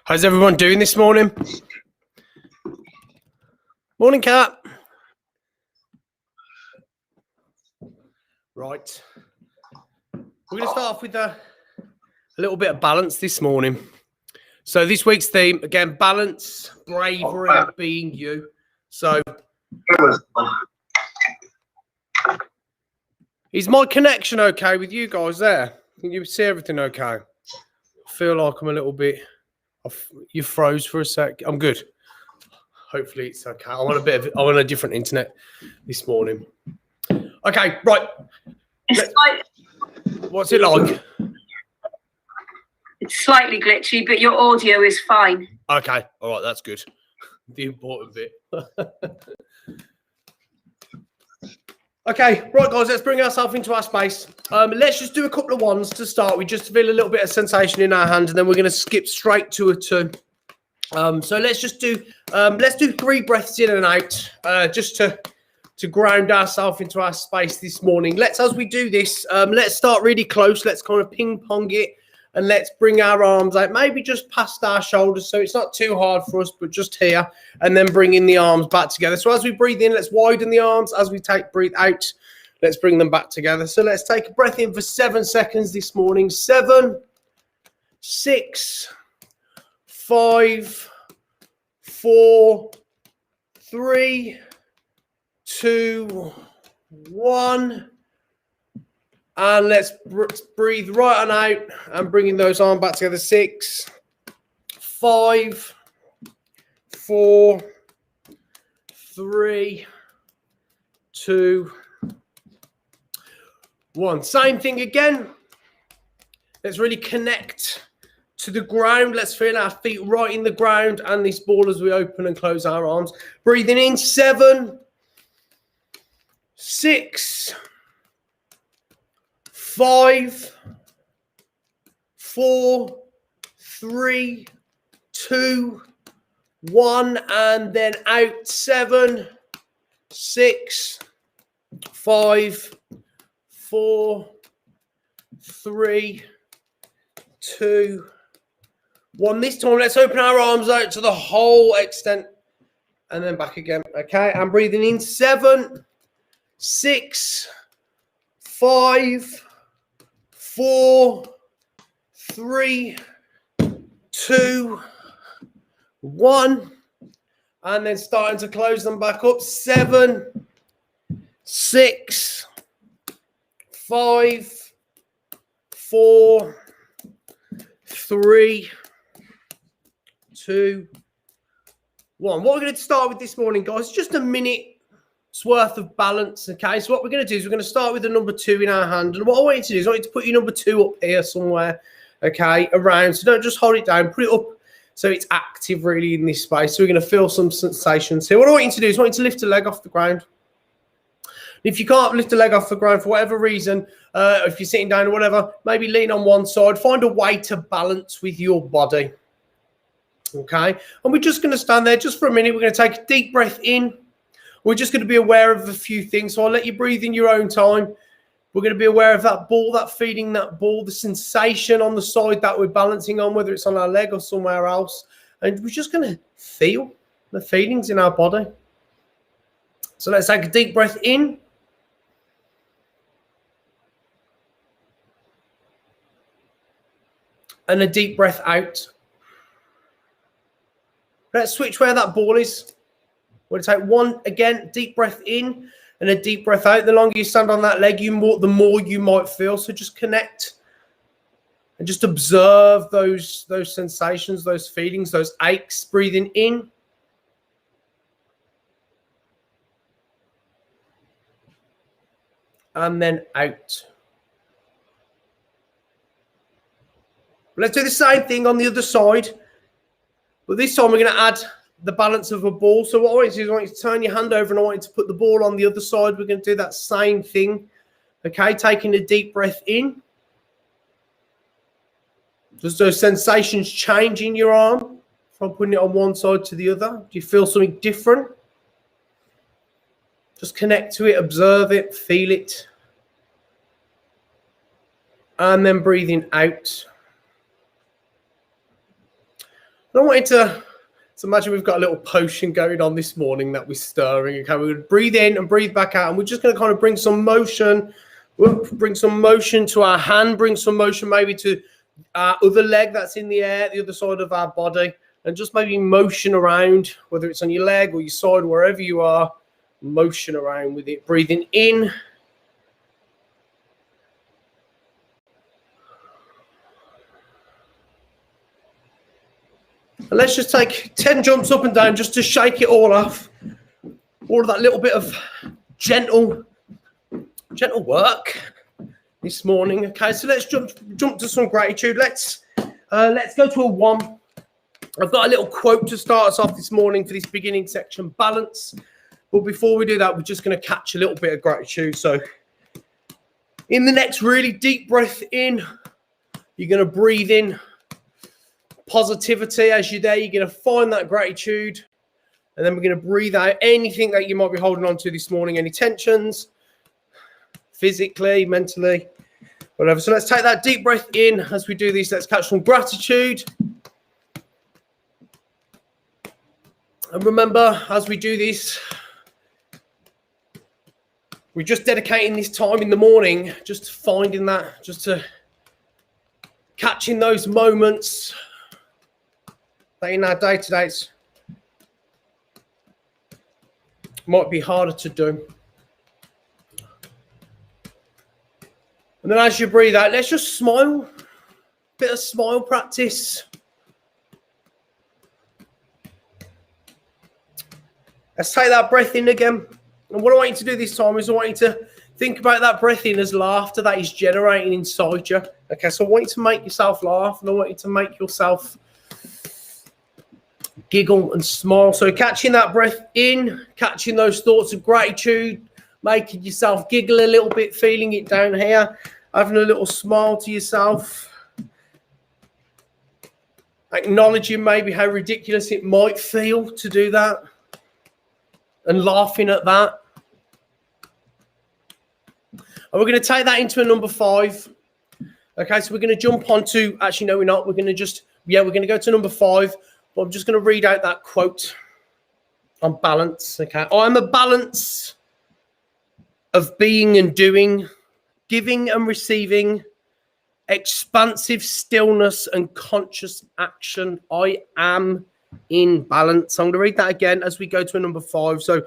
How's everyone doing this morning? Morning, Kat. Right. We're going to start off with a little bit of balance this morning. So this week's theme, again, balance, bravery, being you. So is my connection okay with you guys there? Can you see everything okay? I feel like I'm a little bit off. You froze for a sec. I'm good. Hopefully it's okay. I want a different internet this morning. Okay, right. What's it like? It's slightly glitchy, but your audio is fine. Okay, all right, that's good. The important bit. Okay, right, guys, let's bring ourselves into our space. Let's just do a couple of ones to start with, just to feel a little bit of sensation in our hand, and then we're going to skip straight to a two. So let's just do 3 breaths in and out, just to ground ourselves into our space this morning. As we do this, let's start really close. Let's kind of ping pong it, and let's bring our arms out, maybe just past our shoulders, so it's not too hard for us, but just here, and then bringing the arms back together. So as we breathe in, let's widen the arms. As we breathe out, let's bring them back together. So let's take a breath in for 7 seconds this morning. 7, 6, 5, 4, 3, 2, 1. And let's breathe right on out and bringing those arms back together. 6, 5, 4, 3, 2, 1. Same thing again. Let's really connect to the ground. Let's feel our feet right in the ground and this ball as we open and close our arms. Breathing in. 7, 6, 5, 4, 3, 2, 1, and then out. 7, 6, 5, 4, 3, 2, 1. This time, let's open our arms out to the whole extent and then back again. Okay, I'm breathing in. 7, 6, 5, 4, 3, 2, 1, and then starting to close them back up. 7, 6, 5, 4, 3, 2, 1. What we're going to start with this morning, guys, is just a minute's worth of balance. Okay, so what we're going to do is we're going to start with the number 2 in our hand, and what I want you to do is I want you to put your number 2 up here somewhere, okay, around. So don't just hold it down, put it up so it's active really in this space. So we're going to feel some sensations here. What I want you to do is I want you to lift a leg off the ground. If you can't lift a leg off the ground for whatever reason, if you're sitting down or whatever, maybe lean on one side. Find a way to balance with your body. Okay, and we're just going to stand there just for a minute. We're going to take a deep breath in. We're just going to be aware of a few things. So I'll let you breathe in your own time. We're going to be aware of that ball, that feeding that ball, the sensation on the side that we're balancing on, whether it's on our leg or somewhere else. And we're just going to feel the feelings in our body. So let's take a deep breath in. And a deep breath out. Let's switch where that ball is. We're going to take one, again, deep breath in and a deep breath out. The longer you stand on that leg, the more you might feel. So just connect and just observe those sensations, those feelings, those aches. Breathing in. And then out. Let's do the same thing on the other side. But this time we're going to add the balance of a ball. So what I want you to do is I want you to turn your hand over and I want you to put the ball on the other side. We're going to do that same thing. Okay, taking a deep breath in. Does those sensations change in your arm from putting it on one side to the other? Do you feel something different? Just connect to it, observe it, feel it. And then breathing out. I want you to imagine we've got a little potion going on this morning that we're stirring. Okay, we're going to breathe in and breathe back out, and we're just going to kind of bring some motion. We'll bring some motion to our hand, bring some motion maybe to our other leg that's in the air, the other side of our body, and just maybe motion around, whether it's on your leg or your side, wherever you are, motion around with it. Breathing in. And let's just take 10 jumps up and down just to shake it all off. All of that little bit of gentle work this morning. Okay, so let's jump to some gratitude. Let's go to a 1. I've got a little quote to start us off this morning for this beginning section, balance. But before we do that, we're just going to catch a little bit of gratitude. So in the next really deep breath in, you're going to breathe in positivity. As you're there, you're going to find that gratitude. And then we're going to breathe out anything that you might be holding on to this morning, any tensions, physically, mentally, whatever. So let's take that deep breath in as we do this. Let's catch some gratitude. And remember, as we do this, we're just dedicating this time in the morning, just to finding that, just to catching those moments that in our day-to-day might be harder to do. And then as you breathe out, let's just smile. Bit of smile practice. Let's take that breath in again. And what I want you to do this time is I want you to think about that breath in as laughter that is generating inside you. Okay, so I want you to make yourself laugh, and I want you to make yourself giggle and smile. So catching that breath in, catching those thoughts of gratitude, making yourself giggle a little bit, feeling it down here, having a little smile to yourself, acknowledging maybe how ridiculous it might feel to do that, and laughing at that. And we're going to take that into a number 5. Okay, so we're going to jump on to, actually, no, we're not. We're going to go to number 5. But I'm just going to read out that quote on balance. Okay, I'm a balance of being and doing, giving and receiving, expansive stillness and conscious action. I am in balance. I'm going to read that again as we go to a number 5. So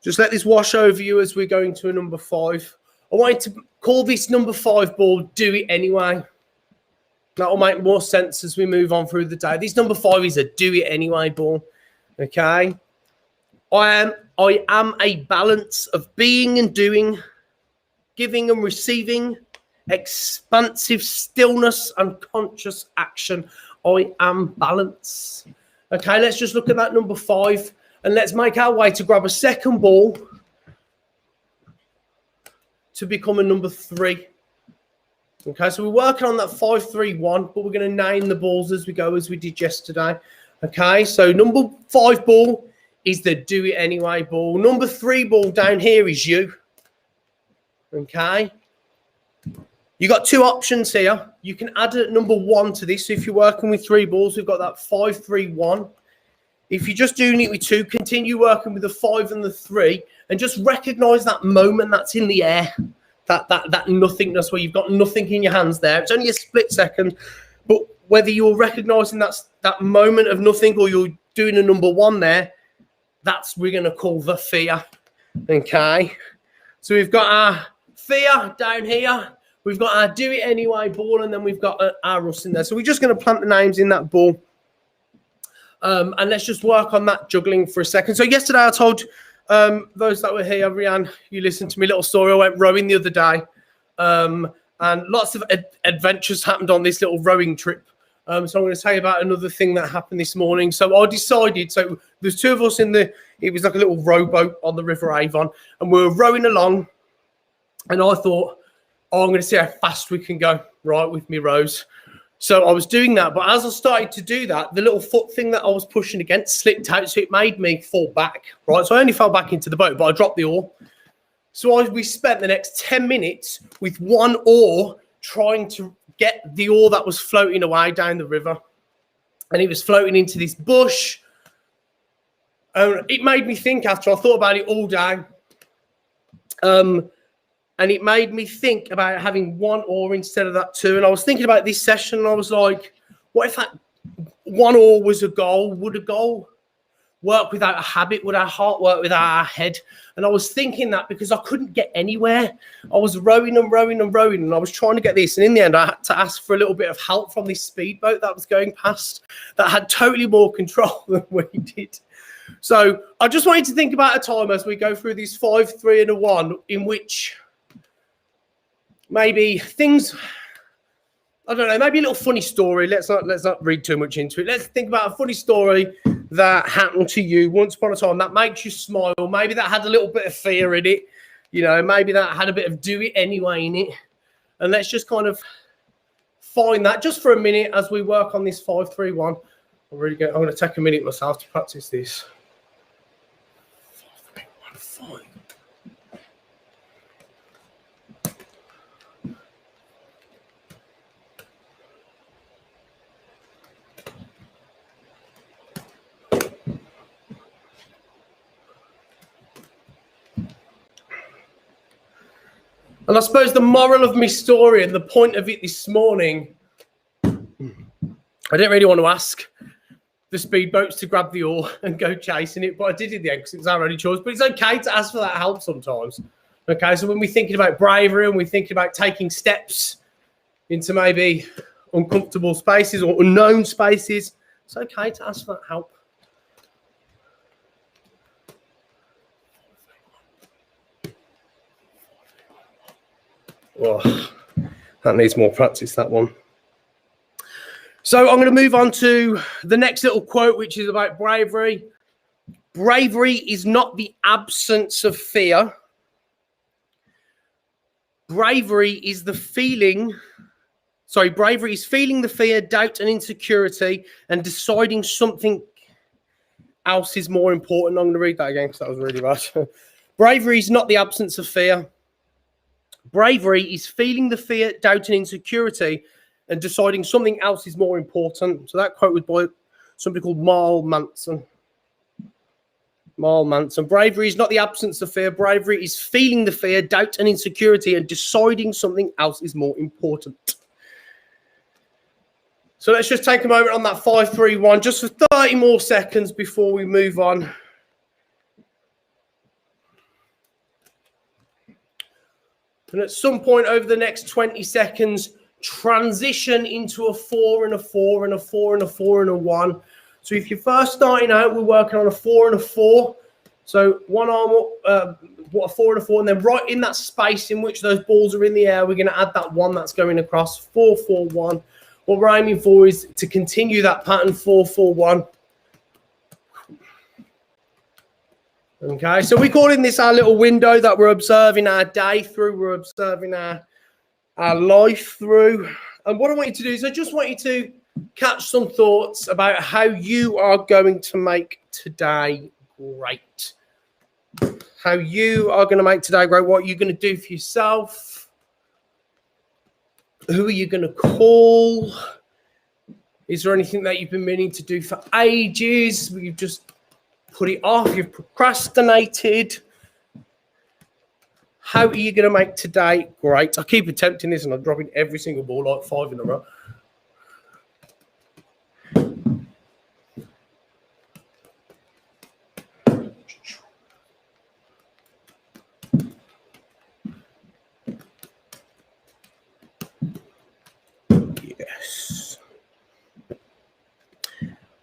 just let this wash over you as we're going to a number 5. I want you to call this number 5 ball, do it anyway. That will make more sense as we move on through the day. This number 5 is a do it anyway ball. Okay. I am a balance of being and doing, giving and receiving, expansive stillness and conscious action. I am balance. Okay, let's just look at that number 5 and let's make our way to grab a second ball to become a number 3. Okay, so we're working on that 5-3-1, but we're going to name the balls as we go, as we did yesterday. Okay, so number 5 ball is the do it anyway ball. Number 3 ball down here is you. Okay. You got 2 options here. You can add a number 1 to this. So if you're working with 3 balls, we've got that 5-3-1. If you're just doing it with 2, continue working with the 5 and the 3, and just recognize that moment that's in the air, that nothingness where you've got nothing in your hands there. It's only a split second, but whether you're recognizing that moment of nothing or you're doing a number 1 there, that's we're going to call the fear. Okay. So we've got our fear down here. We've got our do it anyway ball, and then we've got our rust in there. So we're just going to plant the names in that ball. And let's just work on that juggling for a second. So yesterday I told those that were here, Rianne, you listened to me, little story. I went rowing the other day. And lots of adventures happened on this little rowing trip. So I'm going to tell you about another thing that happened this morning. So I decided, so there's 2 of us it was like a little rowboat on the River Avon, and we were rowing along. And I thought, I'm going to see how fast we can go, right, with me rows. So I was doing that, but as I started to do that, the little foot thing that I was pushing against slipped out, so it made me fall back, right? So I only fell back into the boat, but I dropped the oar. So we spent the next 10 minutes with 1 oar trying to get the oar that was floating away down the river. and it was floating into this bush. It made me think after I thought about it all day. And it made me think about having one oar instead of that two. And I was thinking about this session, and I was like, what if that one oar was a goal? Would a goal work without a habit? Would our heart work without our head? And I was thinking that because I couldn't get anywhere. I was rowing and rowing and rowing, and I was trying to get this. And in the end, I had to ask for a little bit of help from this speedboat that was going past that had totally more control than we did. So I just wanted to think about a time as we go through these 5, 3, and a 1 in which maybe things, I don't know, maybe a little funny story. Let's not read too much into it. Let's think about a funny story that happened to you once upon a time that makes you smile. Maybe that had a little bit of fear in it. You know, maybe that had a bit of do it anyway in it. And let's just kind of find that just for a minute as we work on this 5, 3, 1. I'm going to take a minute myself to practice this. 5, 3, 1, 5. And I suppose the moral of my story and the point of it this morning, I didn't really want to ask the speedboats to grab the oar and go chasing it, but I did in the end because it was our only choice. But it's okay to ask for that help sometimes. Okay, so when we're thinking about bravery and we're thinking about taking steps into maybe uncomfortable spaces or unknown spaces, it's okay to ask for that help. Oh, that needs more practice, that one. So I'm going to move on to the next little quote, which is about bravery. Bravery is not the absence of fear. Bravery is feeling the fear, doubt, and insecurity and deciding something else is more important. I'm going to read that again because that was really bad. Bravery is not the absence of fear. Bravery is feeling the fear, doubt, and insecurity and deciding something else is more important. So that quote was by somebody called Marl Manson. Bravery is not the absence of fear. Bravery is feeling the fear, doubt, and insecurity and deciding something else is more important. So let's just take a moment on that 5, 3, 1, just for 30 more seconds before we move on. And at some point over the next 20 seconds, transition into a 4 and a 4 and a 4 and a 4 and a 1. So if you're first starting out, we're working on a 4 and a 4. So one arm up, a 4 and a 4, and then right in that space in which those balls are in the air, we're going to add that 1 that's going across. 4, 4, 1. What we're aiming for is to continue that pattern 4, 4, 1. Okay, so we're calling this our little window that we're observing our day through. We're observing our life through. And what I want you to do is I just want you to catch some thoughts about how you are going to make today great. How you are going to make today great. What you're going to do for yourself. Who are you going to call? Is there anything that you've been meaning to do for ages? You've just put it off, you've procrastinated. How are you going to make today great? I keep attempting this and I'm dropping every single ball like 5 in a row. Yes.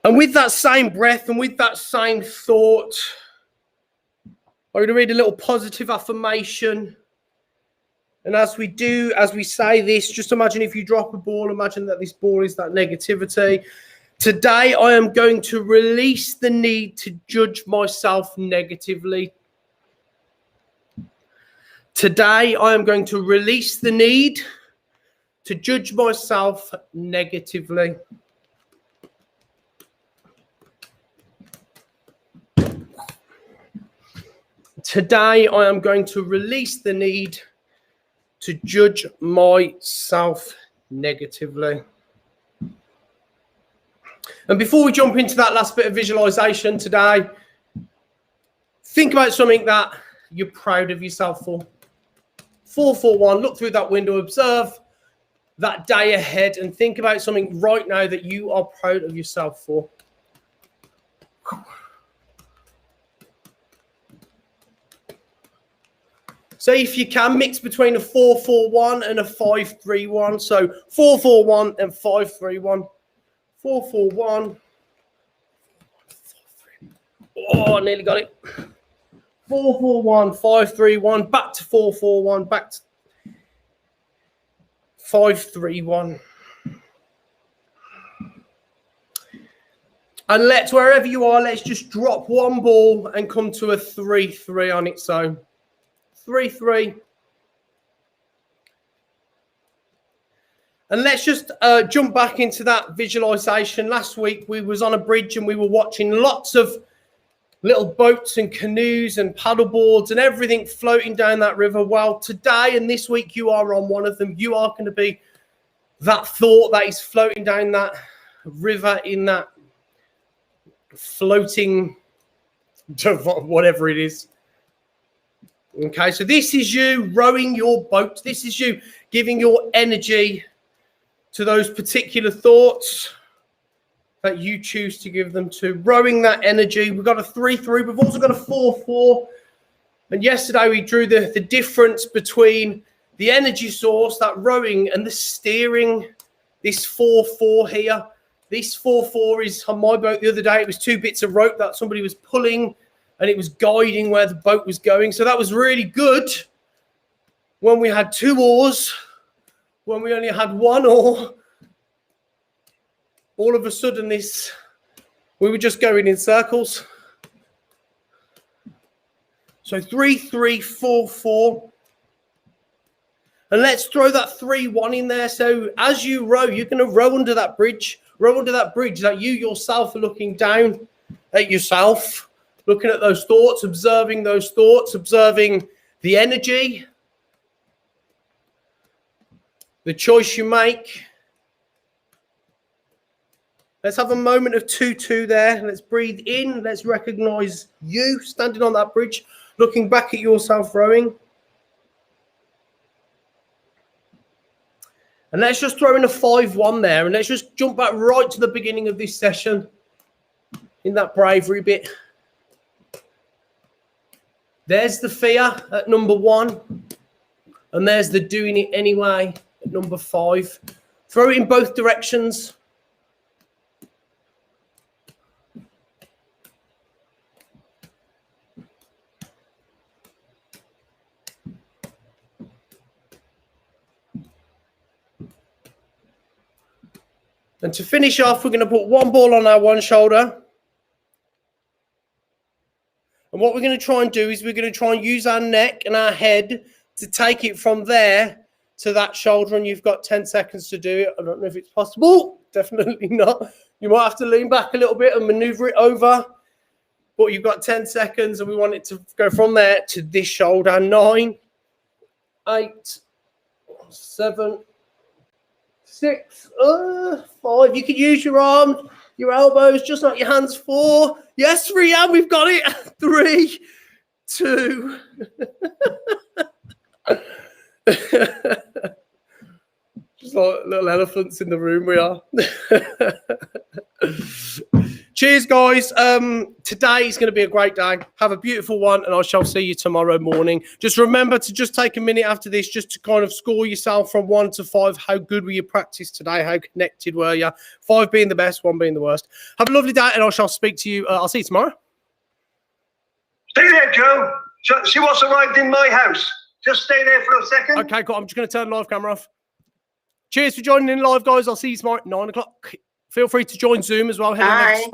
And with that same breath and with that same thought, I'm going to read a little positive affirmation. And as we say this, just imagine if you drop a ball, imagine that this ball is that negativity. Today, I am going to release the need to judge myself negatively. Today, I am going to release the need to judge myself negatively. Today, I am going to release the need to judge myself negatively. And before we jump into that last bit of visualization today, think about something that you're proud of yourself for. 441, look through that window, observe that day ahead, and think about something right now that you are proud of yourself for. So if you can, mix between a 441 and a 531. So 441 and 531. 441. Oh, I nearly got it. 441, 531, back to 441, back to 531. And let's, wherever you are, let's just drop one ball and come to a 3-3 on its own. 3-3. And let's just jump back into that visualization. Last week we was on a bridge and we were watching lots of little boats and canoes and paddle boards and everything floating down that river. Well, today and this week you are on one of them. You are going to be that thought that is floating down that river in that floating whatever it is. Okay, so this is you rowing your boat. This is you giving your energy to those particular thoughts that you choose to give them to. Rowing that energy. We've got a 3-3. We've also got a 4-4. And yesterday we drew the difference between the energy source, that rowing, and the steering, this 4-4 here. This 4-4 is on my boat the other day. It was 2 bits of rope that somebody was pulling and it was guiding where the boat was going. So that was really good when we had 2 oars. When we only had 1 oar, all of a sudden we were just going in circles. So 3-3, 4-4. And let's throw that 3-1 in there. So as you row, you're going to row under that bridge. Row under that bridge that you yourself are looking down at yourself. Looking at those thoughts, observing the energy, the choice you make. Let's have a moment of 2-2 there. Let's breathe in. Let's recognize you standing on that bridge, looking back at yourself rowing. And let's just throw in a 5-1 there. And let's just jump back right to the beginning of this session in that bravery bit. There's the fear at number 1. And there's the doing it anyway at number 5. Throw it in both directions. And to finish off, we're going to put 1 ball on our one shoulder. And what we're going to try and do is we're going to try and use our neck and our head to take it from there to that shoulder. And you've got 10 seconds to do it. I don't know if it's possible. Definitely not. You might have to lean back a little bit and maneuver it over. But you've got 10 seconds and we want it to go from there to this shoulder. 9, 8, 7, 6, 5. You can use your arms, your elbows, just not your hands. 4. Yes, 3. And we've got it. 3, 2. Just like little elephants in the room we are. Cheers, guys. Today is going to be a great day. Have a beautiful one, and I shall see you tomorrow morning. Just remember to just take a minute after this just to kind of score yourself from 1 to 5. How good were your practice today? How connected were you? 5 being the best, 1 being the worst. Have a lovely day, and I shall speak to you. I'll see you tomorrow. Stay there, Joe. See what's arrived in my house. Just stay there for a second. Okay, cool. I'm just going to turn the live camera off. Cheers for joining in live, guys. I'll see you tomorrow at 9 o'clock. Feel free to join Zoom as well. Bye.